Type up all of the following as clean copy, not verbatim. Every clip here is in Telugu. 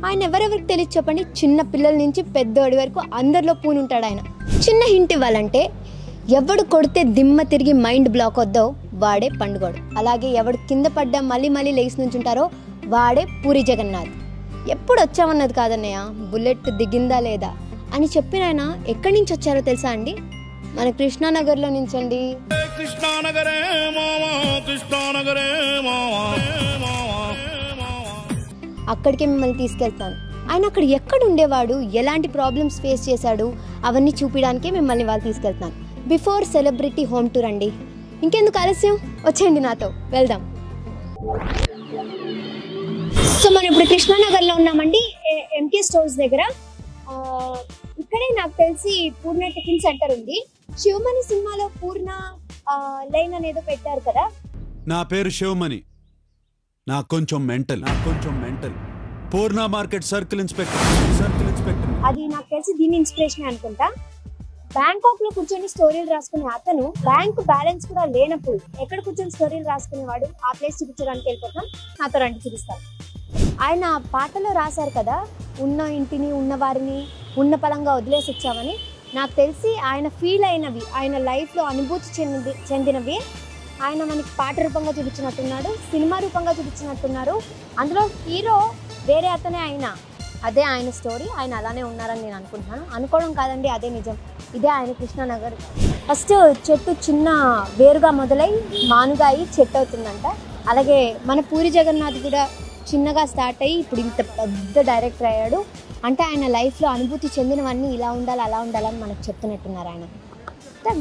ఆయన ఎవరెవరికి తెలియదు చెప్పండి? చిన్న పిల్లల నుంచి పెద్దోడి వరకు అందరిలో పూని ఉంటాడు ఆయన. చిన్న హింట్ ఇవ్వాలంటే, ఎవడు కొడితే దిమ్మ తిరిగి మైండ్ బ్లాక్ వద్దో వాడే పండుగోడు. అలాగే ఎవడు కింద పడ్డా మళ్ళీ మళ్ళీ లేచి నుంచి ఉంటారో వాడే పూరి జగన్నాథ్. ఎప్పుడు వచ్చామన్నది కాదన్నయ్య, బుల్లెట్ దిగిందా లేదా అని చెప్పిన ఆయన ఎక్కడి నుంచి వచ్చారో తెలుసా అండి? మన కృష్ణానగర్లో నుంచి అండి. అక్కడికే మిమ్మల్ని తీసుకెళ్తాను. ఆయన అక్కడ ఎక్కడ ఉండేవాడు, ఎలాంటి ప్రాబ్లమ్స్ ఫేస్ చేశాడు, అవన్నీ చూపించడానికే మిమ్మల్ని వాళ్ళు తీసుకెళ్తాను. బిఫోర్ సెలబ్రిటీ హోమ్ టూర్ అండి. ఇంకెందుకు ఆలస్యం, వచ్చేయండి నాతో వెళ్దాం. సో మనం ఇప్పుడు కృష్ణానగర్లో ఉన్నామండి, ఎంకే స్టోర్స్ దగ్గర. ఇక్కడే నాకు తెలిసి పూర్ణ టిఫిన్ సెంటర్ ఉంది. శివమణి సినిమాలో పూర్ణ లైన్ అనేదో పెట్టారు కదా. నా పేరు శివమణి, నాకు కొంచెం మెంటల్. పూర్ణ మార్కెట్ సర్కిల్ ఇన్స్పెక్టర్. అది నాకు తెలిసి దీని ఇన్స్పిరేషన్ అనుకుంటా. బ్యాంకాక్ లో కూర్చొని స్టోరీలు రాసుకునే అతను బ్యాంక్ బ్యాలెన్స్ కూడా లేనప్పుడు ఎక్కడ కూర్చొని స్టోరీలు రాసుకునేవాడు, ఆ ప్లేస్ చూపించడానికి వెళ్ళిపోతాం. నాతో రండి చూపిస్తాను. ఆయన పాటలో రాశారు కదా, ఉన్న ఇంటిని ఉన్న వారిని ఉన్న పలంగా వదిలేసి వచ్చామని. నాకు తెలిసి ఆయన ఫీల్ అయినవి, ఆయన లైఫ్లో అనుభూతి చెందినవి ఆయన మనకి పాట రూపంగా చూపించినట్టున్నాడు, సినిమా రూపంగా చూపించినట్టున్నారు. అందులో హీరో వేరే అతనే అయినా అదే ఆయన స్టోరీ, ఆయన అలానే ఉన్నారని నేను అనుకుంటున్నాను. అనుకోవడం కాదండి, అదే నిజం. ఇదే ఆయన కృష్ణానగర్. ఫస్ట్ చెట్టు చిన్న వేరుగా మొదలై మానుగా అయ్యి చెట్టు అవుతుందంట. అలాగే మన పూరి జగన్నాథ్ కూడా చిన్నగా స్టార్ట్ అయ్యి ఇప్పుడు ఇంత పెద్ద డైరెక్టర్ అయ్యాడు. అంటే ఆయన లైఫ్లో అనుభూతి చెందినవన్నీ ఇలా ఉండాలి అలా ఉండాలని మనకు చెప్తున్నట్టున్నారు. ఆయన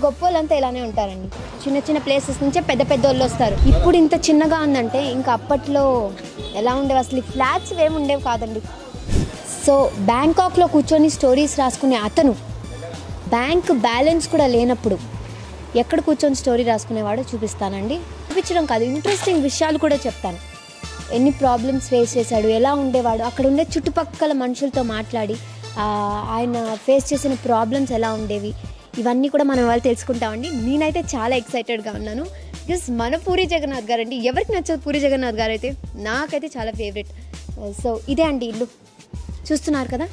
గొప్ప వాళ్ళంతా ఇలానే ఉంటారండి. చిన్న చిన్న ప్లేసెస్ నుంచే పెద్ద పెద్ద వాళ్ళు వస్తారు. ఇప్పుడు ఇంత చిన్నగా ఉందంటే ఇంకా అప్పట్లో ఎలా ఉండేవి అసలు? ఈ ఫ్లాట్స్ ఏమి ఉండేవి కాదండి. సో బ్యాంకాక్లో కూర్చొని స్టోరీస్ రాసుకునే అతను బ్యాంక్ బ్యాలెన్స్ కూడా లేనప్పుడు ఎక్కడ కూర్చొని స్టోరీ రాసుకునేవాడో చూపిస్తానండి. చూపించడం కాదు, ఇంట్రెస్టింగ్ విషయాలు కూడా చెప్తాను. ఎన్ని ప్రాబ్లమ్స్ ఫేస్ చేశాడు, ఎలా ఉండేవాడు, అక్కడ ఉండే చుట్టుపక్కల మనుషులతో మాట్లాడి ఆయన ఫేస్ చేసిన ప్రాబ్లమ్స్ ఎలా ఉండేవి, ఇవన్నీ కూడా మనం వాళ్ళు తెలుసుకుంటామండి. నేనైతే చాలా ఎక్సైటెడ్గా ఉన్నాను. బికాస్ మన పూరి జగన్నాథ్ గారు అండి, ఎవరికి నచ్చదు పూరి జగన్నాథ్ గారు అయితే? నాకైతే చాలా ఫేవరెట్. సో ఇదే అండి ఇల్లు, చూస్తున్నారు కదా.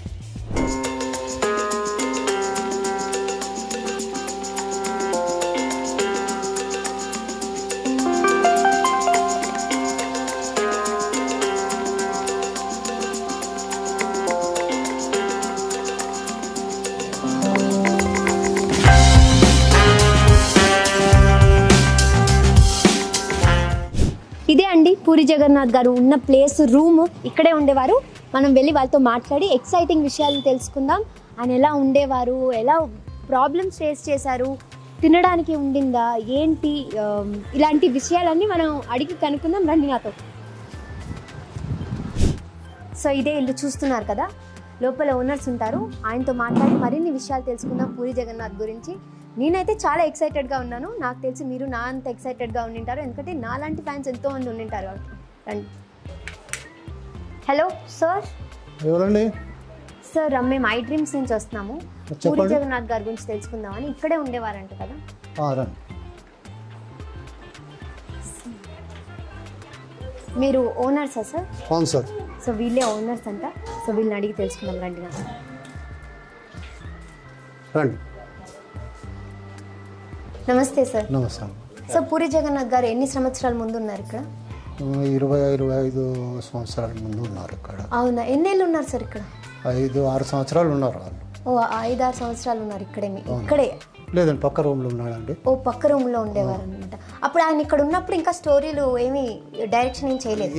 ఇదే అండి పూరి జగన్నాథ్ గారు ఉన్న ప్లేస్, రూమ్. ఇక్కడే ఉండేవారు. మనం వెళ్ళి వాళ్ళతో మాట్లాడి ఎక్సైటింగ్ విషయాలు తెలుసుకుందాం. ఆయన ఎలా ఉండేవారు, ఎలా ప్రాబ్లమ్స్ ఫేస్ చేశారు, తినడానికి ఉండిందా ఏంటి, ఇలాంటి విషయాలన్నీ మనం అడిగి కనుక్కుందాం. రండి నాతో. సో ఇదే ఇల్లు, చూస్తున్నారు కదా. లోపల ఓనర్స్ ఉంటారు, ఆయనతో మాట్లాడి మరిన్ని విషయాలు తెలుసుకుందాం పూరి జగన్నాథ్ గురించి. నేనైతే చాలా ఎక్సైటెడ్గా ఉన్నాను. నాకు తెలిసి మీరు నా అంత ఎక్సైటెడ్గా ఉండింటారు, ఎందుకంటే నాలాంటి ఫ్యాన్స్ ఎంతోమంది ఉండింటారు. రండి. Hello sir. ఎవరండి? సార్ మేము ఐ డ్రీమ్స్ నుంచి వస్తున్నాము. పూరి జగన్నాథ్ గారి గురించి తెలుసుకుందామని. ఇక్కడే ఉండేవారంట కదా? రండి. మీరు ఓనర్సా సార్? అవును సార్. సో వీళ్ళే ఓనర్స్ అంట. సో వీళ్ళని అడిగి తెలుసుకుందాం. రండి నా. రండి. నమస్తే సార్. నమస్కారం. సో పూరి జగన్నాథ్ గారు ఎన్ని సంవత్సరాల ముందు ఉన్నారు ఇక్కడ? 25 సంవత్సరాల ముందు ఉన్నారు ఇక్కడ. అవునా? ఎన్నేళ్ళు ఉన్నారు సార్ ఇక్కడ? 5-6 సంవత్సరాలు ఉన్నారు వాళ్ళు. ఓ 5-6 సంవత్సరాలు ఉన్నారు ఇక్కడే? ఇక్కడే లేదండి, పక్క రూమ్లో ఉన్నాడండి. ఓ పక్క రూమ్లో ఉండేవారు అనమాట. అప్పుడు ఆయన ఇక్కడ ఉన్నప్పుడు ఇంకా స్టోరీలు ఏమి డైరెక్షన్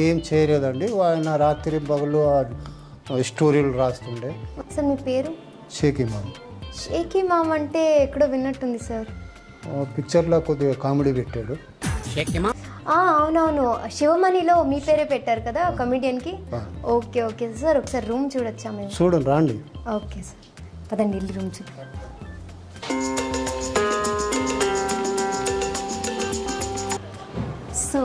ఏం చేయలేదండి. ఆయన రాత్రి పగలు స్టోరీలు రాస్తుండే. సార్ మీ పేరు? Shaky ma'am. షేకీ మామ్ అంటే ఎక్కడో విన్నట్టుంది సార్. పిక్చర్లో కొద్దిగా కామెడీ పెట్టాడు. అవునవును, శివమణిలో మీ పేరే పెట్టారు కదా కమెడియన్కి. ఓకే ఓకే సార్, ఒకసారి రూమ్ చూడొచ్చా మేము? చూడండి, రండి. ఓకే సార్, పదండి వెళ్ళి రూమ్ చూద్దాం. సో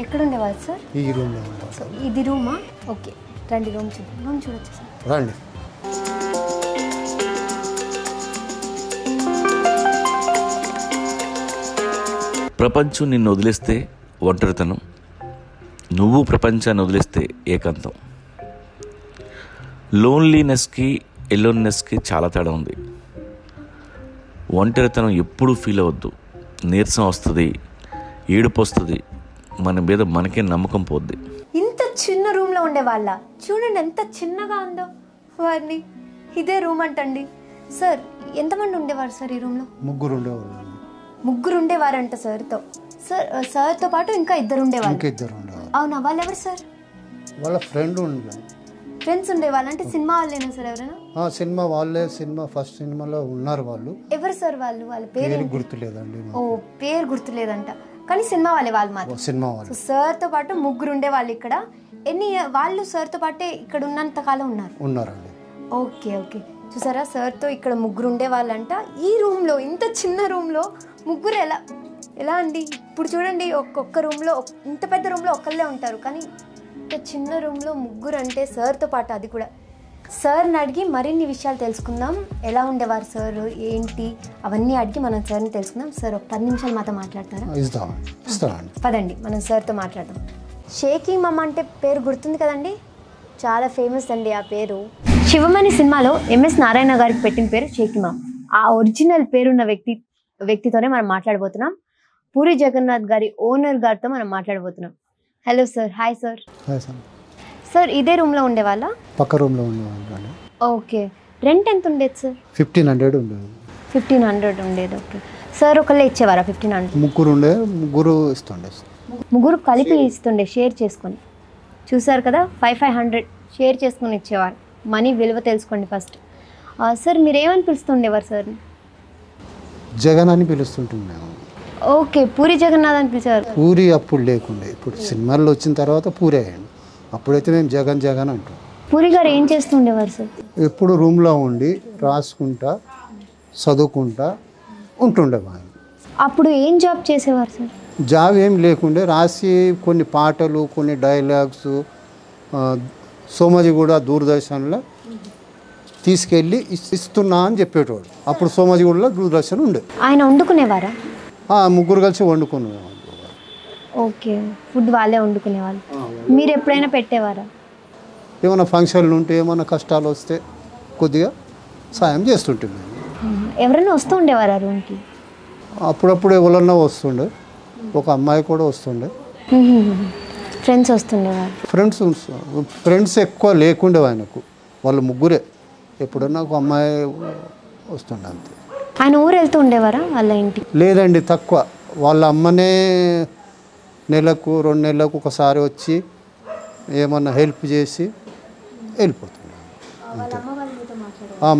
ఎక్కడ ఉండేవాళ్ళు సార్? ఈ రూమ్లో ఉంటారు. సో ఇది రూమా? ఓకే రండి రూమ్ చూద్దాం. రూమ్ చూడొచ్చు సార్, రండి. ప్రపంచం నిన్ను వదిలేస్తే ఒంటరితనం, నువ్వు ప్రపంచాన్ని వదిలేస్తే ఏకాంతం. లోన్లీనెస్కి ఎలోన్నెస్కి చాలా తేడా ఉంది. ఒంటరితనం ఎప్పుడూ ఫీల్ అవ్వద్దు. నీరసం వస్తుంది, ఏడుపు వస్తుంది, మన మీద మనకే నమ్మకం పోద్ది. ఇంత చిన్న రూమ్లో ఉండే వాళ్ళ చూడండి ఎంత చిన్నగా ఉందో వారిని. ఇదే రూమ్ అంటండి. సార్ ఎంతమంది ఉండేవారు సార్ ఈ రూమ్లో? ముగ్గురు ఉండేవాళ్ళు. ముగ్గురు ఉండేవారంట సార్తో. సార్తో పాటు ఇంకా ఇద్దరు ఉండేవాళ్ళు. అవునా, వాళ్ళు ఎవరు సార్? వాళ్ళ ఫ్రెండ్ ఉండే. ఫ్రెండ్స్ ఉండేవాళ్ళు అంటే సినిమా వాళ్ళేనా సార్? ఎవరైనా సినిమా వాళ్ళే. సినిమా ఫస్ట్ సినిమాలో ఉన్నారు వాళ్ళు. ఎవరు సార్ వాళ్ళు? వాళ్ళ పేరు గుర్తులేదండి. ఓ, పేరు గుర్తులేదంట, కానీ సినిమా వాళ్ళు మాత్రం. సినిమా వాళ్ళు. సార్తో పాటు ముగ్గురు ఉండే వాళ్ళు ఇక్కడ. వాళ్ళు సార్తో పాటే ఇక్కడ ఉన్నంత కాలం ఉన్నారండి. ఓకే ఓకే, చూసారా సార్తో ఇక్కడ ముగ్గురు ఉండే వాళ్ళంట. ఈ రూమ్లో, ఇంత చిన్న రూమ్లో ముగ్గురు ఎలా అండి? ఇప్పుడు చూడండి, ఒక్కొక్క రూమ్లో, ఇంత పెద్ద రూమ్లో ఒక్కళ్ళే ఉంటారు, కానీ ఇంత చిన్న రూమ్లో ముగ్గురు అంటే సార్తో పాటు. అది కూడా సార్ని అడిగి మరిన్ని విషయాలు తెలుసుకుందాం. ఎలా ఉండేవారు సార్, ఏంటి, అవన్నీ అడిగి మనం సార్ని తెలుసుకుందాం. సార్ ఒక 10 నిమిషాలు మాతో మాట్లాడతారా? పదండి మనం సార్తో మాట్లాడదాం. షేక్ ఇమామ్ అంటే పేరు గుర్తుంది కదండి, చాలా ఫేమస్ అండి ఆ పేరు. శివమణి సినిమాలో ఎంఎస్ నారాయణ గారికి పెట్టిన పేరు షేక్ ఇమామ్. ఆ ఒరిజినల్ పేరున్న వ్యక్తితోనే మనం మాట్లాడబోతున్నాం. పూరి జగన్నాథ్ గారి ఓనర్ గారితో మనం మాట్లాడబోతున్నాం. Hello sir. Hi sir. Sir ఇదే రూమ్లో ఉండేవాళ్ళ? పక్క రూమ్లో ఉండేవాళ్ళు. ఓకే, రెంట్ ఎంత ఉండేది సార్? 1500 ఉండేది. 1500 ఉండేది. ఓకే సార్, ఒకళ్ళే ఇచ్చేవారా 1500? ముగ్గురు ఇస్తుండే. ముగ్గురు కలిపి ఇస్తుండే, షేర్ చేసుకొని. చూసారు కదా, 500 షేర్ చేసుకొని ఇచ్చేవారు. మనీ విలువ తెలుసుకోండి ఫస్ట్. సార్ మీరేమని పిలుస్తుండేవారు సార్? జగన్ అని పిలుస్తుంటున్నాము. ఓకే, పూరి జగన్నాథ్ అని పిలిచేవారు. పూరి అప్పుడు లేకుండే, ఇప్పుడు సినిమాల్లో వచ్చిన తర్వాత పూరి అయ్యాను. అప్పుడైతే మేము జగన్ అంటాం. పూరి గారు ఏం చేస్తుండేవారు సార్? ఎప్పుడు రూమ్లో ఉండి రాసుకుంటా చదువుకుంటా ఉంటుండేవాళ్ళు. అప్పుడు ఏం జాబ్ చేసేవారు సార్? జాబ్ ఏం లేకుండే, రాసి కొన్ని పాటలు, కొన్ని డైలాగ్స్ సోమాజిగూడ దూరదర్శన్లో తీసుకెళ్ళి ఇస్తున్నా అని చెప్పేటోడు. అప్పుడు సోమాజిగూడలో దూరదర్శన్ ఉండే. ఆయన వండుకునేవారా? ముగ్గురు కలిసి వండుకునేవాళ్ళు. ఓకే, ఫుడ్ వాళ్ళే వండుకునేవాళ్ళు. మీరు ఎప్పుడైనా పెట్టేవారా? ఏమైనా ఫంక్షన్లు ఉంటే, ఏమైనా కష్టాలు వస్తే కొద్దిగా సాయం చేస్తుంటే. ఎవరైనా వస్తూ ఉండేవారా రూమ్కి? అప్పుడప్పుడు ఎవరన్నా వస్తుండే, ఒక అమ్మాయి కూడా వస్తుండే. ఫ్రెండ్స్ వస్తుండేవారు? ఫ్రెండ్స్ ఎక్కువ లేకుండే ఆయనకు, వాళ్ళు ముగ్గురే. ఎప్పుడన్నా ఒక అమ్మాయి వస్తుండే అంతే. ఆయన ఊరు వెళ్తూ ఉండేవారా వాళ్ళ ఇంటికి? లేదండి, తక్కువ. వాళ్ళ అమ్మనే నెలకు 2 నెలలకు ఒకసారి వచ్చి ఏమన్నా హెల్ప్ చేసి వెళ్ళిపోతుండే.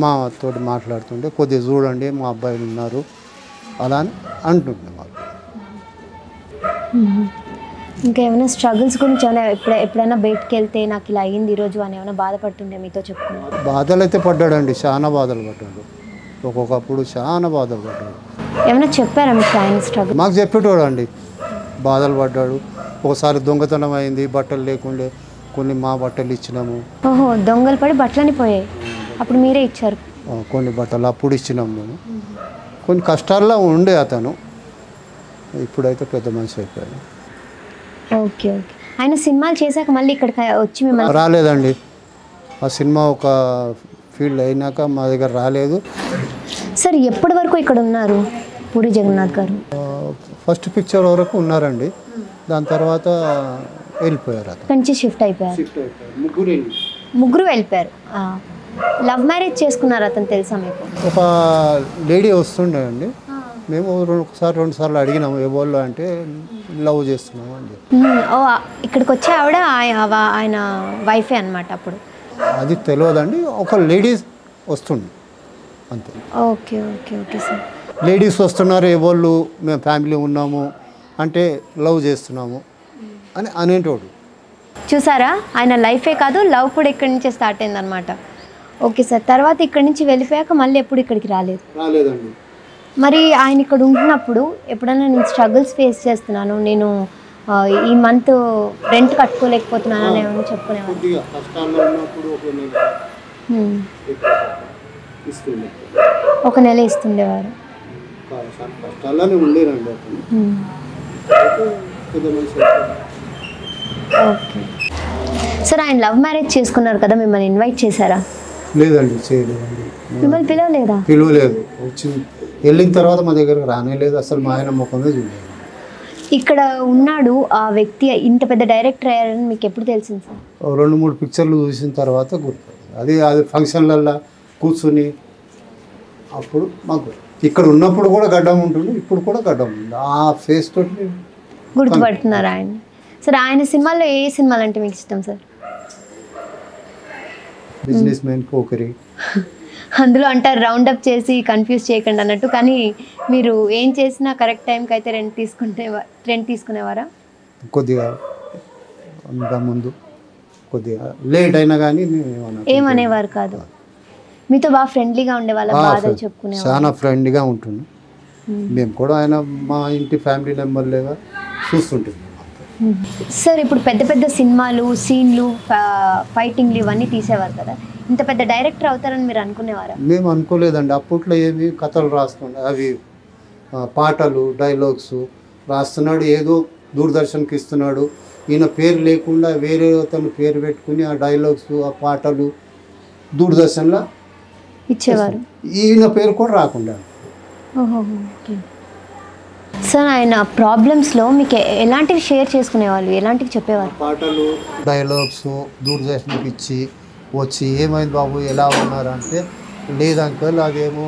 మాతో మాట్లాడుతుండే, కొద్దిగా చూడండి మా అబ్బాయిలు ఉన్నారు అలా అని అంటుండే వాళ్ళు. ఇంకా ఏమైనా స్ట్రగుల్స్ గురించి ఎప్పుడైనా బయటకు వెళ్తే నాకు ఇలా అయ్యింది ఈరోజు అని ఏమైనా బాధపడుతుండే మీతో చెప్పుకున్నాను? బాధలు అయితే పడ్డాడండి, చాలా బాధలు పడ్డాడు. ఒక్కొక్కప్పుడు చాలా బాధలు పడ్డాడు. ఏమైనా చెప్పారా మీకు ఆయన స్ట్రగుల్? మాకు చెప్పేటోడు అండి, బాధలు పడ్డాడు. ఒకసారి దొంగతనం అయింది, బట్టలు లేకుండే, కొన్ని మా బట్టలు ఇచ్చినాము. ఓహో, దొంగలు పడి బట్టలని పోయాయి, అప్పుడు మీరే ఇచ్చారు? కొన్ని బట్టలు అప్పుడు ఇచ్చినాము మేము. కొన్ని కష్టాల్లో ఉండే అతను, ఇప్పుడైతే పెద్ద మనిషి అయిపోయాడు. Okay okay. ఆయన సినిమాలు చేశాక మళ్ళీ ఇక్కడికి వచ్చి మిమ్మల్ని రాలేదండి. ఆ సినిమా ఒక ఫీల్డ్ అయినాక మా దగ్గర రాలేదు. సార్ ఎప్పటి వరకు ఇక్కడ ఉన్నారు పూరి జగన్నాథ్ గారు? ఫస్ట్ పిక్చర్ వరకు ఉన్నారండి, దాని తర్వాత వెళ్ళిపోయారు. అక్కడి నుంచి షిఫ్ట్ అయిపోయారు. ముగ్గురు వెళ్ళిపోయారు. లవ్ మ్యారేజ్ చేసుకున్నారు అతను, తెలుసా మీకు? ఒక లేడీ వస్తుండే అండి, మేము ఒకసారి 2 సార్లు అడిగినాము ఎవరు అంటే లవ్ చేస్తున్నాము అని చెప్పి. ఓ, ఇక్కడికి వచ్చే ఆవిడ ఆయన వైఫే అనమాట అప్పుడు? అది తెలియదండి, ఒక లేడీస్ వస్తుండే అంతే. Okay okay okay sir. Ladies వస్తున్నారు, ఎవరు మేము ఫ్యామిలీ ఉన్నాము అంటే లవ్ చేస్తున్నాము అని అనేటోడు. చూసారా, ఆయన లైఫే కాదు లవ్ కూడా ఇక్కడి నుంచే స్టార్ట్ అయిందనమాట. ఓకే సార్, తర్వాత ఇక్కడి నుంచి వెళ్ళిపోయాక మళ్ళీ ఎప్పుడు ఇక్కడికి రాలేదండి. మరి ఆయన ఇక్కడ ఉంటున్నప్పుడు ఎప్పుడైనా నేను స్ట్రగుల్స్ ఫేస్ చేస్తున్నాను, నేను ఈ మంత్ రెంట్ కట్టుకోలేకపోతున్నాను అని ఏమైనా చెప్పుకునేవారు? ఒక నెల ఇస్తుండేవారు. ఓకే సార్ ఆయన లవ్ మ్యారేజ్ చేసుకున్నారు కదా, మిమ్మల్ని ఇన్వైట్ చేశారా? లేదండి, చేయలేదండి. మిమ్మల్ని పిలవలేదా? పిలవలేదు. వచ్చింది వెళ్ళిన తర్వాత మా దగ్గరకు రానేలేదు, అసలు మా ఆయన ముఖమే చూడలేదు. ఇక్కడ ఉన్నాడు ఆ వ్యక్తి, ఇంత పెద్ద డైరెక్టర్ అయ్యారని మీకు ఎప్పుడు తెలిసింది సార్? 2-3 పిక్చర్లు చూసిన తర్వాత గుర్తు. అది ఫంక్షన్లల్లో కూర్చుని అప్పుడు మాకు ఇక్కడ ఉన్నప్పుడు కూడా గడ్డం ఉంటుంది, ఇప్పుడు కూడా గడ్డం ఉంటుంది. ఆ ఫేస్ తోటి గుర్తుపడుతున్నారు ఆయన. సార్ ఆయన సినిమాల్లో ఏ సినిమాలు అంటే మీకు ఇష్టం సార్? Business man, Pokiri. అందులో అంటారు రౌండ్ అప్ చేసి కన్ఫ్యూజ్ చేయకండి అన్నట్టు, కానీ మీరు ఏం చేసినా కరెక్ట్ టైంకి అయితే రెంట్ తీసుకునేవారా? కొద్దిగా ఇంకా ముందు కొద్దిగా లేట్ అయినా కానీ ఏమనేవారు కాదు. మీతో బాగా ఫ్రెండ్లీగా ఉండేవాళ్ళ, బాధలు చెప్పుకునేవారు? చాలా ఫ్రెండ్లీగా ఉంటుంది. మేము కూడా ఆయన మా ఇంటి ఫ్యామిలీ మెంబర్లేగా చూస్తుంటాం. సార్ ఇప్పుడు పెద్ద పెద్ద సినిమాలు, సీన్లు, ఫైటింగ్లు ఇవన్నీ తీసేవారు కదా, ఇంత పెద్ద డైరెక్టర్ అవుతారని మీరు అనుకునేవారా? మేము అనుకోలేదండి. అప్పట్లో ఏమి కథలు రాస్తుండే, అవి పాటలు డైలాగ్స్ రాస్తున్నాడు, ఏదో దూరదర్శన్కి ఇస్తున్నాడు. ఈయన పేరు లేకుండా వేరే అతను పేరు పెట్టుకుని ఆ డైలాగ్స్ ఆ పాటలు దూరదర్శన్లో ఇచ్చేవారు. ఈయన పేరు కూడా రాకుండా. సార్ ఆయన ప్రాబ్లమ్స్లో మీకు ఎలాంటివి షేర్ చేసుకునేవాళ్ళు, ఎలాంటివి చెప్పేవారు? పాటలు డైలాగ్స్ దూరదర్శన్కి ఇచ్చి వచ్చి ఏమైంది బాబు ఎలా ఉన్నారు అంటే, లేదు అంకల్ అదేమో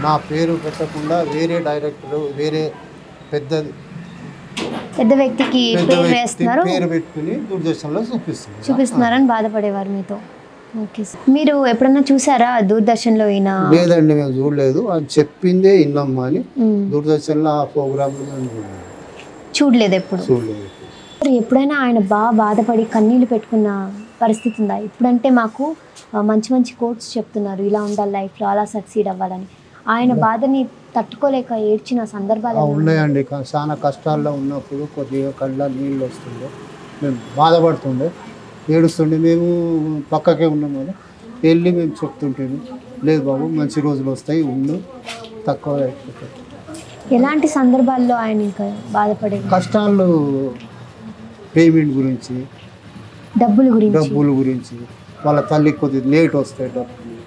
నా పేరు పెట్టకుండా వేరే డైరెక్టర్ వేరే పెద్ద వ్యక్తికి పేరు పెట్టుకుని దూరదర్శన్లో చూపిస్తున్నారని బాధపడేవారు మీతో. ఓకే సార్, మీరు ఎప్పుడన్నా చూసారా దూరదర్శన్లో? లేదండి, మేము చూడలేదు. అది చెప్పిందే విన్నామ్మా అని. దూరదర్శన్లో ఆ ప్రోగ్రామ్ చూడలేదు ఎప్పుడు? చూడలేదు. ఎప్పుడైనా ఆయన బాగా బాధపడి కన్నీళ్ళు పెట్టుకున్న పరిస్థితి ఉందా? ఇప్పుడంటే మాకు మంచి మంచి కోట్స్ చెప్తున్నారు, ఇలా ఉండాలి లైఫ్లో, అలా సక్సీడ్ అవ్వాలని. ఆయన బాధని తట్టుకోలేక ఏడ్చిన సందర్భాలు ఉన్నాయండి. చాలా కష్టాల్లో ఉన్నప్పుడు కొద్దిగా కళ్ళ నీళ్ళు వస్తుండే, మేము బాధపడుతుండే, ఏడుస్తుండే. మేము పక్కకే ఉన్నాం కదా, వెళ్ళి మేము చెప్తుంటే, లేదు బాబు మంచి రోజులు వస్తాయి, ఉండు, తక్కువ అయిపోతాయి. ఎలాంటి సందర్భాల్లో ఆయన ఇంకా బాధపడే? కష్టాలు, పేమెంట్ గురించి, డబ్బుల గురించి, వాళ్ళ తల్లికి కొద్దిగా లేట్ వస్తాయి డబ్బులు,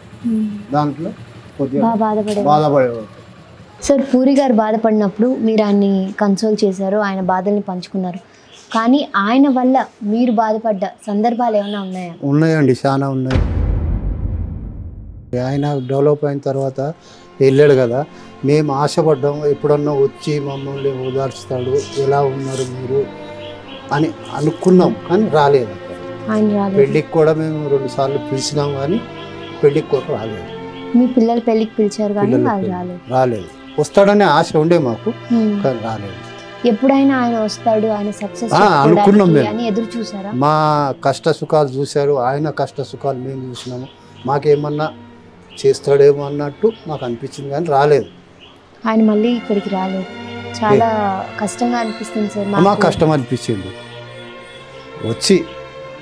దాంట్లో కొద్దిగా బాధపడేవారు. సార్ పూరి గారు బాధపడినప్పుడు మీరు ఆయన్ని కన్సోల్ చేశారు, ఆయన బాధల్ని పంచుకున్నారు, కానీ ఆయన వల్ల మీరు బాధపడ్డ సందర్భాలు ఏమైనా ఉన్నాయా? ఉన్నాయండి, చాలా ఉన్నాయి. ఆయన డెవలప్ అయిన తర్వాత వెళ్ళాడు కదా, మేము ఆశపడ్డాము ఎప్పుడన్నా వచ్చి మమ్మల్ని ఓదార్చుతాడు, ఎలా ఉన్నారు మీరు అని అనుకున్నాం, కానీ రాలేదు. పెళ్ళికి కూడా మేము 2 సార్లు పిలిచినాం, కానీ పెళ్ళికి కూడా రాలేదు. మీ పిల్లలు పెళ్ళికి పిలిచారు కానీ రాలేదు. వస్తాడనే ఆశ ఉండే మాకు, కానీ రాలేదు. ఎప్పుడైనా ఆయన వస్తాడు, ఆయన సక్సెస్ అనుకున్నాం అని ఎదురు చూసారా? మా కష్ట సుఖాలు చూశారు, ఆయన కష్ట సుఖాలు మేము చూసినాము. మాకేమన్నా చేస్తాడేమో అన్నట్టు మాకు అనిపించింది, కానీ రాలేదు. ఆయన మళ్ళీ ఇక్కడికి రాలేదు. చాలా కష్టంగా అనిపిస్తుంది సార్. మాకు కష్టం అనిపించింది. వచ్చి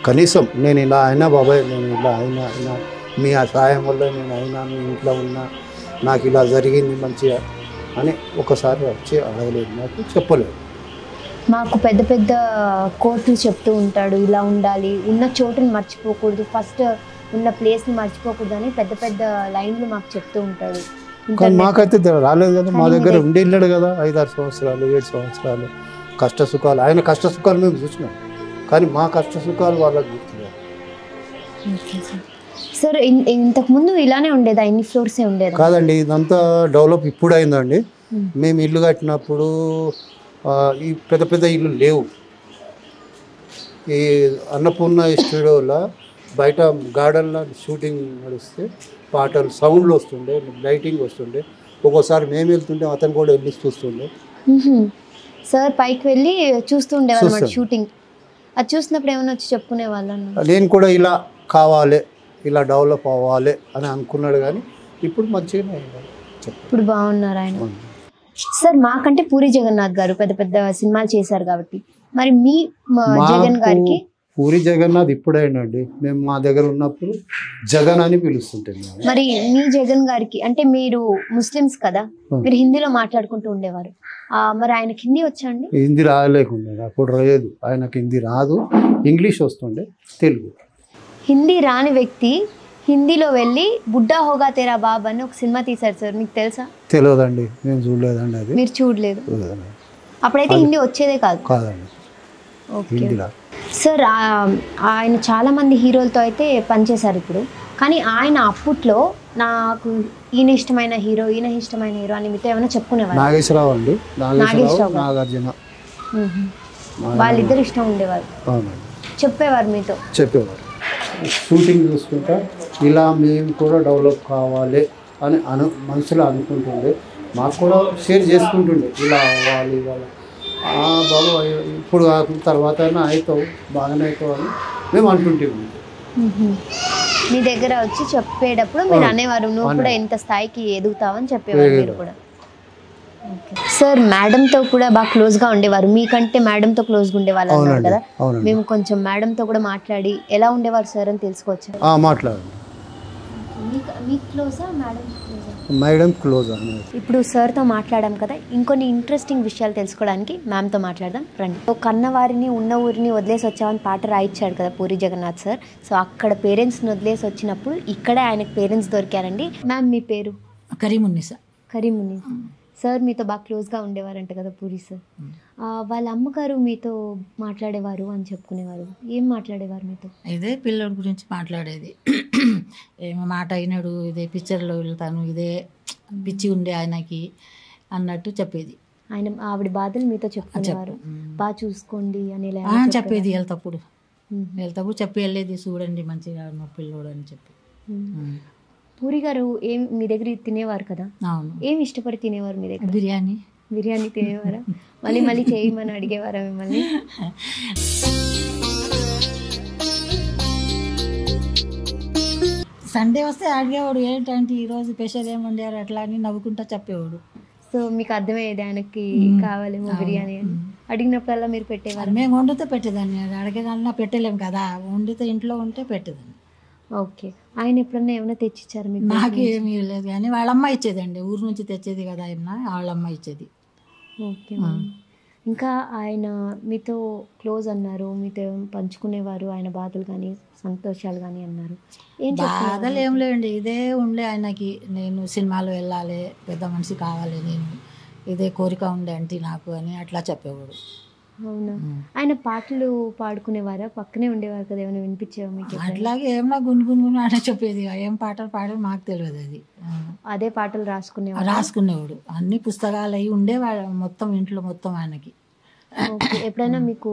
కనీసం నేను ఇలా అయినా బాబాయ్, నేను ఇలా అయినా మీ ఆ సాయం వల్ల నేను అయినా, మీ ఇంట్లో ఉన్నా, నాకు ఇలా జరిగింది మంచిగా అని ఒకసారి వచ్చి అడగలేదు, నాకు చెప్పలేదు. మాకు పెద్ద పెద్ద కోర్టులు చెప్తూ ఉంటాడు, ఇలా ఉండాలి, ఉన్న చోటుని మర్చిపోకూడదు, ఫస్ట్ ఉన్న ప్లేస్ని మర్చిపోకూడదు అని పెద్ద పెద్ద లైన్లు మాకు చెప్తూ ఉంటాడు. కానీ మాకైతే రాలేదు కదా, మా దగ్గర ఉండి వెళ్ళాడు కదా 5-6 సంవత్సరాలు 7 సంవత్సరాలు కష్ట సుఖాలు. ఆయన కష్ట సుఖాలు మేము చూసినాం, కానీ మా కష్ట సుఖాలు వాళ్ళకి గుర్తులేదు. సార్ ఇంతకుముందు ఇలానే ఉండేదా? ఎన్ని ఫ్లోర్సే ఉండేదా? కాదండి, ఇదంతా డెవలప్ ఇప్పుడు అయిందండి. మేము ఇల్లు కట్టినప్పుడు ఈ పెద్ద పెద్ద ఇల్లు లేవు. ఈ అన్నపూర్ణ స్టూడియోలో బయట గార్డెన్లో షూటింగ్ నడిస్తే పాటలు సౌండ్లు వస్తుండే, లైటింగ్ వస్తుండే. ఒక్కోసారి మేము వెళ్తుంటే అతను కూడా వెళ్ళి చూస్తుండే. సార్ పైకి వెళ్ళి చూస్తూ ఉండేవాళ్ళు షూటింగ్. అది చూసినప్పుడు ఏమైనా వచ్చి చెప్పుకునే వాళ్ళను, నేను కూడా ఇలా కావాలి, ఇలా డెవలప్ అవ్వాలి అని అనుకున్నాడు, కానీ ఇప్పుడు మంచిగానే ఇప్పుడు బాగున్నారు ఆయన. సార్ మాకంటే పూరి జగన్నాథ్ గారు పెద్ద పెద్ద సినిమాలు చేశారు కాబట్టి, మరి మీ జగన్ గారికి పూరి జగన్నాథ్ ఇప్పుడేనండి, మేము మా దగ్గర ఉన్నప్పుడు జగన్ అని పిలుస్తుంటాం మేము. మరి మీ జగన్ గారికి అంటే మీరు ముస్లిమ్స్ కదా, మీరు హిందీలో మాట్లాడుకుంటూ ఉండేవారు. మరి ఆయనకి హిందీ వచ్చా అండి? హిందీ రాలేకుండే, అప్పుడు రాలేదు ఆయనకు, హిందీ రాదు, ఇంగ్లీష్ వస్తుండే, తెలుగు. హిందీ రాని వ్యక్తి హిందీలో వెళ్ళి బుడ్డా హోగా తేరా బాబ్ అని ఒక సినిమా తీశారు సార్, మీకు తెలుసా? తెలియదండి, నేను చూడలేదండి, అది మీరు చూడలేదు. చూడలేదండి. అప్పుడైతే హిందీ వచ్చేదే కాదు. కాదండి, హిందీ రాదు సార్. ఆయన చాలా మంది హీరోలతో అయితే పనిచేశారు ఇప్పుడు, కానీ ఆయన అప్పట్లో నాకు ఈయన ఇష్టమైన హీరో అని మీతో ఏమైనా చెప్పుకునేవారు? నాగేశ్వరరావు అండి, నాగేశ్వరరావు, నాగార్జున, వాళ్ళిద్దరు ఇష్టం ఉండేవారు. అవునండి, చెప్పేవారు మీతో? చెప్పేవారు. షూటింగ్ చూసుకుంటా ఇలా మేము కూడా డెవలప్ కావాలి అని మనసులో అనుకుంటుండే, మాకు కూడా షేర్ చేసుకుంటుండే, ఇలా అవ్వాలి ఇవాళ బాబు ఇప్పుడు తర్వాత అయినా అవుతావు, బాగానే అవుతావు అని మేము అంటుంటాము. మీ దగ్గర వచ్చి చెప్పేటప్పుడు మీరు అనేవారు నువ్వు కూడా ఇంత స్థాయికి ఎదుగుతావని చెప్పేవారు మీరు కూడా. సార్ మేడంతో కూడా బాగా క్లోజ్గా ఉండేవారు, మీకంటే మేడంతో క్లోజ్గా ఉండేవాళ్ళు అన్నారు కదా, మేము కొంచెం మేడంతో కూడా మాట్లాడి ఎలా ఉండేవారు సార్ అని తెలుసుకోవచ్చు. మాట్లాడండి. మేడం క్లోజ్ అన్నారు. ఇప్పుడు సార్తో మాట్లాడాం కదా, ఇంకొన్ని ఇంట్రెస్టింగ్ విషయాలు తెలుసుకోవడానికి మ్యామ్తో మాట్లాడదాం రండి. కన్నవారిని ఉన్న ఊరిని వదిలేసి వచ్చామని పాట రాయించాడు కదా పూరి జగన్నాథ్ సార్. సో అక్కడ పేరెంట్స్ని వదిలేసి వచ్చినప్పుడు ఇక్కడే ఆయనకు పేరెంట్స్ దొరికారండి. మ్యామ్ మీ పేరు? కరీమున్నీసా. సార్ మీతో బాగా క్లోజ్గా ఉండేవారంట కదా పూరి సార్. వాళ్ళ అమ్మగారు మీతో మాట్లాడేవారు అని చెప్పుకునేవారు, ఏం మాట్లాడేవారు మీతో? ఇదే పిల్లడి గురించి మాట్లాడేది, ఏమో మాట అయినాడు, ఇదే పిక్చర్లో వెళ్తాను, ఇదే పిచ్చి ఉండే ఆయనకి అన్నట్టు చెప్పేది. ఆవిడ బాధలు మీతో చెప్పుకునేవారు, బాగా చూసుకోండి అని చెప్పేది. వెళ్తప్పుడు చెప్పి వెళ్ళేది, చూడండి మంచిగా మా పిల్లోడు అని చెప్పి. పూరి గారు ఏం మీ దగ్గర తినేవారు కదా? అవును. ఏం ఇష్టపడి తినేవారు మీ దగ్గర? బిర్యానీ తినేవారా? మళ్ళీ చేయమని అడిగేవారా మిమ్మల్ని? సండే వస్తే అడిగేవాడు, ఏంటంటే ఈరోజు స్పెషల్ ఏమి వండారు అట్లా అని నవ్వుకుంటా చెప్పేవాడు. సో మీకు అర్థమయ్యేది ఆయనకి కావాలేమో బిర్యానీ అని. అడిగినప్పుడల్లా మీరు పెట్టేవారు? మేము వండితే పెట్టేదాన్ని, అడిగేదాన్ని పెట్టలేము కదా, వండితే ఇంట్లో ఉంటే పెట్టేదాన్ని. ఓకే. ఆయన ఎప్పుడన్నా ఏమైనా తెచ్చిచ్చారు మీకు? నాకు ఏమీ లేదు, కానీ వాళ్ళమ్మ ఇచ్చేదండి, ఊరు నుంచి తెచ్చేది కదా ఏమన్నా, వాళ్ళమ్మ ఇచ్చేది. ఓకే. ఇంకా ఆయన మీతో క్లోజ్ అన్నారు, మీతో పంచుకునేవారు ఆయన బాధలు కానీ సంతోషాలు కానీ అన్నారు. బాధలు ఏం లేవండి, ఇదే ఉండే ఆయనకి, నేను సినిమాలో వెళ్ళాలి, పెద్ద మనిషి కావాలి, నేను ఇదే కోరిక ఉండే అంటే నాకు అని అట్లా చెప్పేవాడు. అవునా? ఆయన పాటలు పాడుకునేవారా? పక్కనే ఉండేవారు కదా, ఏమైనా వినిపించేవా మీకు? అట్లాగే ఏమన్నా గున్గును అని చెప్పేది, ఏం పాటలు పాడేది మాకు తెలియదు. అది అదే పాటలు రాసుకునేవాడు, అన్ని పుస్తకాలు అవి ఉండేవాడు మొత్తం ఇంట్లో మొత్తం ఆయనకి. ఎప్పుడైనా మీకు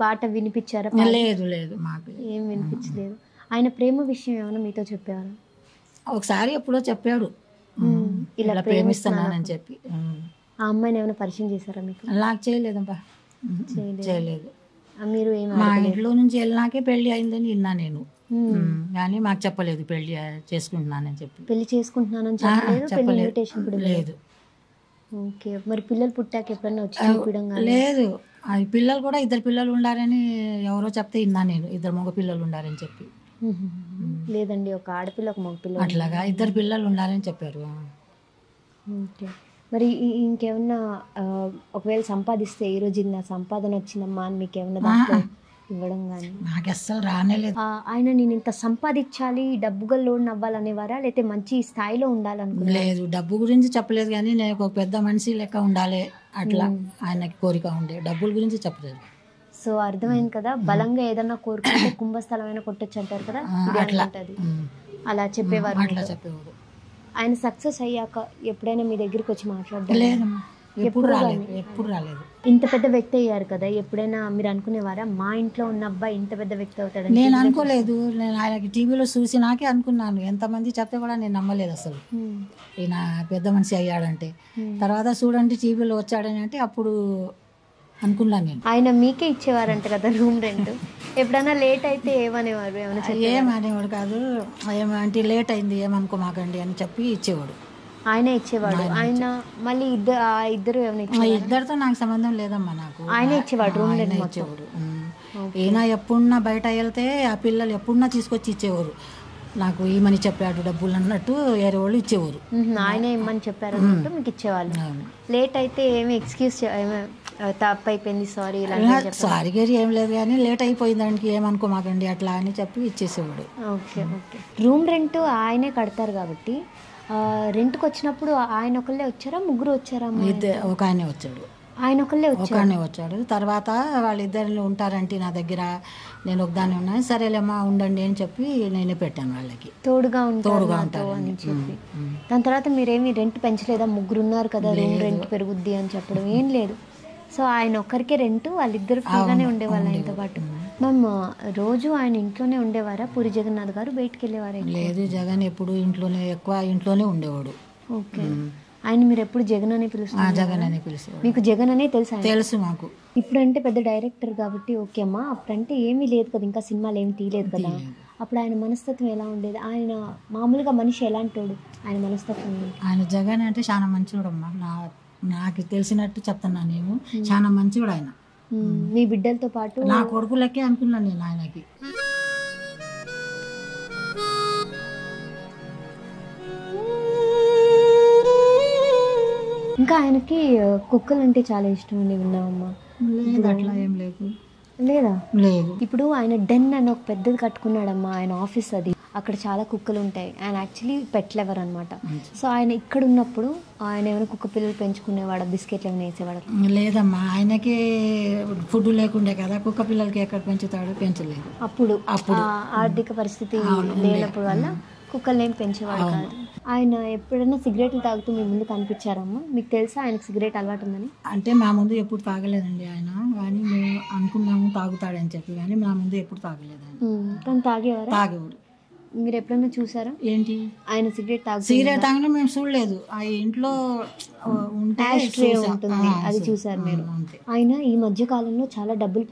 పాట వినిపించారా? లేదు మాకు ఏం వినిపించలేదు. ఆయన ప్రేమ విషయం ఏమైనా మీతో చెప్పేవారు? ఒకసారి ఎప్పుడో చెప్పాడు, ఇలా ప్రేమిస్తున్నానని చెప్పి. ఆ అమ్మాయిని ఏమైనా పరిచయం చేశారా మీకు? నాకు చేయలేదబ్బా, చేయలేదు. మీరు మా ఇంట్లో నుంచి వెళ్ళినాకే పెళ్లి అయిందని విన్నా నేను, కానీ మాకు చెప్పలేదు పెళ్లి చేసుకుంటున్నానని చెప్పి. పెళ్లి చేసుకుంటున్నానని చెప్పలేదు? లేదు. ఓకే. మరి పిల్లలు పుట్టాక ఎప్పుడన్నా వచ్చి చూపించడం? లేదు, అది పిల్లలు కూడా 2 పిల్లలు ఉండారని ఎవరో చెప్తే విన్నా నేను, 2 మగ పిల్లలు ఉండారని చెప్పి. లేదండి, ఒక ఆడపిల్ల ఒక మగ పిల్ల, అట్లాగా 2 పిల్లలు ఉండారని చెప్పారు. ఓకే. మరి ఇంకేమన్నా ఒకవేళ సంపాదిస్తే ఈ రోజు నా సంపాదన వచ్చిందమ్మా అని మీకు ఏమన్నా ఇవ్వడం కానీ? నాకు అస్సలు రానేలేదు. ఆయన నేను ఇంత సంపాదించాలి, డబ్బుగా లోన్ అవ్వాలనేవారా, లేకపోతే మంచి స్థాయిలో ఉండాలనుకున్నా? లేదు, డబ్బు గురించి చెప్పలేదు, కానీ నేను ఒక పెద్ద మనిషి లెక్క ఉండాలి అట్లా ఆయనకి కోరిక ఉండే, డబ్బుల గురించి చెప్పలేదు. సో అర్థమైంది కదా, బలంగా ఏదన్నా కోరుకుంటే కుంభస్థలమైనా కొట్టొచ్చు అంటారు కదా, అలా చెప్పేవారు. అట్లా చెప్పేవాడు. ఆయన సక్సెస్ అయ్యాక ఎప్పుడైనా మీ దగ్గరికి వచ్చి మాట్లాడడం? లేదమ్మా, ఎప్పుడు రాలేదు. ఇంత పెద్ద వ్యక్తి అయ్యారు కదా, ఎప్పుడైనా మీరు అనుకునేవారా మా ఇంట్లో ఉన్న అబ్బాయి ఇంత పెద్ద వ్యక్తి అవుతాడు? నేను అనుకోలేదు, నేను ఆయనకి టీవీలో చూసి నాకే అనుకున్నాను, ఎంతమంది చెప్తే కూడా నేను నమ్మలేదు అసలు ఈయన పెద్ద మనిషి అయ్యాడంటే. తర్వాత చూడండి టీవీలో వచ్చాడని అంటే అప్పుడు అనుకున్నాను నేను. ఆయన మీకే ఇచ్చేవారంట కదా రూమ్ రెంట్, ఎప్పుడైనా లేట్ అయితే ఏమనేవారు? ఏమనేవాడు కాదు, ఏమంటే లేట్ అయింది ఏమనుకోమాకండి అని చెప్పి ఇచ్చేవాడు. ఆయన ఇచ్చేవాడు. ఆయన మళ్ళీ ఇద్దరు ఏమైనా? ఇద్దరితో నాకు సంబంధం లేదమ్మా, నాకు ఆయన ఇచ్చేవాడు రూమ్ రెంట్ ఇచ్చేవాడు. ఈయన ఎప్పుడున్నా బయట వెళ్తే ఆ పిల్లలు ఎప్పుడున్నా తీసుకొచ్చి ఇచ్చేవారు. నాకు ఈమని చెప్పాడు డబ్బులు అన్నట్టు వేరే వాళ్ళు ఇచ్చేవారు. ఆయన ఇమ్మని చెప్పారు అన్నట్టు మీకు ఇచ్చేవాళ్ళు. లేట్ అయితే ఏమి ఎక్స్క్యూజ్ తప్పు అయిపోయింది సారీ సారీ గారి ఏం లేదు కానీ లేట్ అయిపోయింది దానికి ఏమనుకోమాకండి అట్లా అని చెప్పి ఇచ్చేసేవాడు. ఓకే. రూమ్ రెంట్ ఆయనే కడతారు కాబట్టి రెంట్కి వచ్చినప్పుడు ఆయన ఒకళ్ళే వచ్చారా, ముగ్గురు వచ్చారా? ఒక ఆయనే వచ్చాడు. ఆయన ఒకళ్ళే వచ్చాడు. తర్వాత వాళ్ళిద్దరు ఉంటారంటే నా దగ్గర, నేను ఒకదాన్ని ఉన్నాను, సరేలేమ్మా ఉండండి అని చెప్పి నేనే పెట్టాను వాళ్ళకి, తోడుగా ఉంటారు అని చెప్పి. దాని తర్వాత మీరేమి రెంట్ పెంచలేదా? ముగ్గురు ఉన్నారు కదా, రూమ్ రెంట్ పెరుగుద్ది అని చెప్పడం ఏం లేదు. సో ఆయన ఒక్కరికే రెంట్, వాళ్ళిద్దరు ఫ్రీగానే ఉండేవాళ్ళు ఆయనతో పాటు. మ్యామ్, రోజు ఆయన ఇంట్లోనే ఉండేవారా పూరి జగన్నాథ్ గారు, బయటికి వెళ్ళేవారా? లేదు, జగన్ ఎప్పుడు ఎక్కువ ఇంట్లోనే ఉండేవాడు. ఓకే. ఆయన మీరు ఎప్పుడు జగన్ అని పిలుస్తారు? జగన్ అని పిలుస్తారు. మీకు జగన్ అనే తెలుసు మాకు. ఇప్పుడంటే పెద్ద డైరెక్టర్ కాబట్టి ఓకే అమ్మా, అప్పుడంటే ఏమీ లేదు కదా, ఇంకా సినిమాలు ఏమి తీయలేదు కదా. అప్పుడు ఆయన మనస్తత్వం ఎలా ఉండేది? ఆయన మామూలుగా మనిషి ఎలాంటోడు? ఆయన మనస్తత్వం ఆయన జగన్ అంటే చాలా మంచివాడమ్మా. నాకు తెలిసినట్టు చెప్తున్నాను, నేను చాలా మంచివాడు ఆయన. మీ బిడ్డలతో పాటు నా కొడుకులకే అనుకున్నాను నేను ఆయనకి. ఇంకా ఆయనకి కుక్కలు అంటే చాలా ఇష్టం అని విన్నామమ్మా. అట్లా ఏం లేదు. లేదా? లేదు. ఇప్పుడు ఆయన డెన్ అని ఒక పెద్దది కట్టుకున్నాడమ్మా, ఆయన ఆఫీస్ అది. అక్కడ చాలా కుక్కలు ఉంటాయి. ఆయన యాక్చువల్లీ పెట్ లవర్ అనమాట. సో ఆయన ఇక్కడ ఉన్నప్పుడు ఆయన ఏమైనా కుక్క పిల్లలు పెంచుకునేవాడు, బిస్కెట్లు ఏమైనా వేసేవాడు? లేదమ్మా, ఆయనకి ఫుడ్ లేకుండే కదా, కుక్క పిల్లలకి ఎక్కడ పెంచుతాడు, పెంచలేదు. అప్పుడు ఆర్థిక పరిస్థితి లేనప్పుడు వల్ల కుక్కల్ని ఏం పెంచేవాడు కాదు. ఆయన ఎప్పుడైనా సిగరెట్లు తాగుతూ మీ ముందు కనిపించారమ్మా? మీకు తెలుసా ఆయనకు సిగరెట్ అలవాటు ఉందని? అంటే మా ముందు ఎప్పుడు తాగలేదండి ఆయన, కానీ మేము అనుకున్నాము తాగుతాడని చెప్పి, కానీ మా ముందు ఎప్పుడు తాగలేదు ఆయన. తను తాగేవాడు. మీరు ఎప్పుడైనా చూసారా ఏంటి ఆయన సిగరెట్ తాగడం? మేము చూడలేదు. ఆ ఇంట్లో ఉంటుంది, అది చూసారు మీరు. ఆయన ఈ మధ్య కాలంలో చాలా డబ్బులు